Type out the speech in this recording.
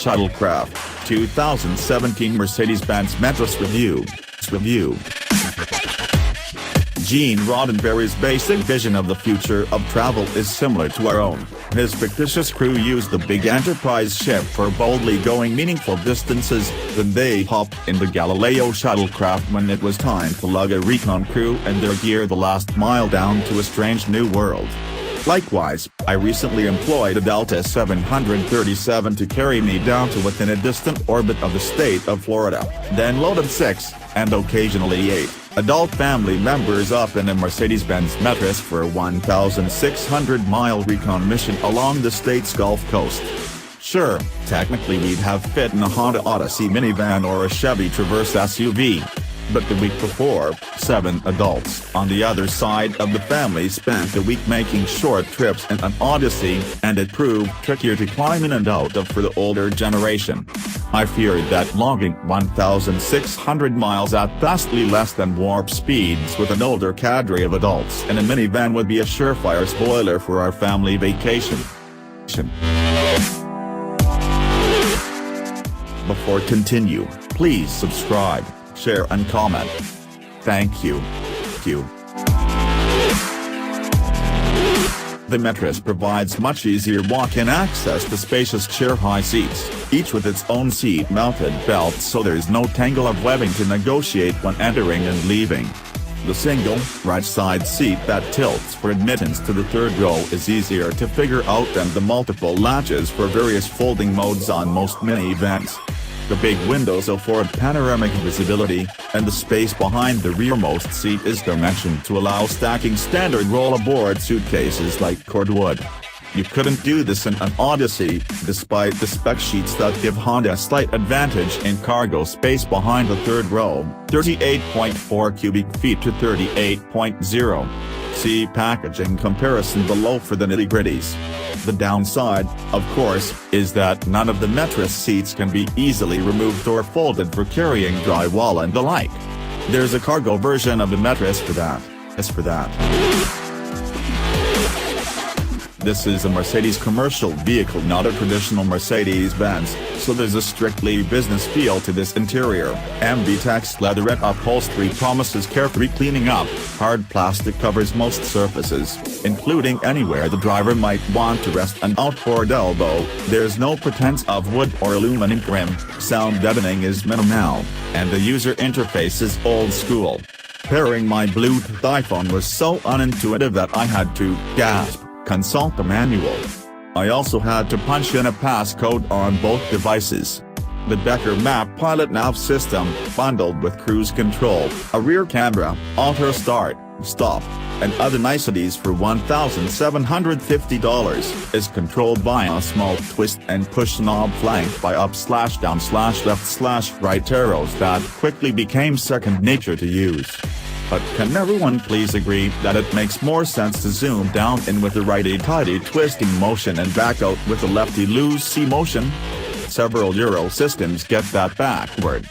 Shuttlecraft, 2017 Mercedes Benz Metris Review. Gene Roddenberry's basic vision of the future of travel is similar to our own. His fictitious crew used the big Enterprise ship for boldly going meaningful distances, then they hopped in the Galileo shuttlecraft when it was time to lug a recon crew and their gear the last mile down to a strange new world. Likewise, I recently employed a Delta 737 to carry me down to within a distant orbit of the state of Florida, then loaded 6, and occasionally 8, adult family members up in a Mercedes Benz Metris for a 1,600-mile recon mission along the state's Gulf Coast. Sure, technically we'd have fit in a Honda Odyssey minivan or a Chevy Traverse SUV. But the week before, 7 adults on the other side of the family spent the week making short trips in an Odyssey, and it proved trickier to climb in and out of for the older generation. I feared that logging 1,600 miles at vastly less than warp speeds with an older cadre of adults in a minivan would be a surefire spoiler for our family vacation. Before continue, please subscribe, share and comment. Thank you. The Metris provides much easier walk-in access to spacious chair-high seats, each with its own seat-mounted belt so there's no tangle of webbing to negotiate when entering and leaving. The single, right-side seat that tilts for admittance to the third row is easier to figure out than the multiple latches for various folding modes on most minivans. The big windows afford panoramic visibility, and the space behind the rearmost seat is dimensioned to allow stacking standard roll-aboard suitcases like cordwood. You couldn't do this in an Odyssey, despite the spec sheets that give Honda a slight advantage in cargo space behind the third row, 38.4 cubic feet to 38.0. See packaging comparison below for the nitty-gritties. The downside, of course, is that none of the Metris seats can be easily removed or folded for carrying drywall and the like. There's a cargo version of the Metris for that. This is a Mercedes commercial vehicle, not a traditional Mercedes-Benz, so there's a strictly business feel to this interior. MB-Tex leatherette upholstery promises carefree cleaning up, hard plastic covers most surfaces, including anywhere the driver might want to rest an outboard elbow. There's no pretense of wood or aluminum trim, sound deadening is minimal, and the user interface is old school. Pairing my Bluetooth iPhone was so unintuitive that I had to gasp. Consult the manual. I also had to punch in a passcode on both devices. The Decker Map Pilot Nav system, bundled with cruise control, a rear camera, auto start, stop, and other niceties for $1,750, is controlled via a small twist and push knob flanked by up/down/left/right arrows that quickly became second nature to use. But can everyone please agree that it makes more sense to zoom down in with the righty-tighty twisting motion and back out with the lefty loosey motion? Several Euro systems get that backward.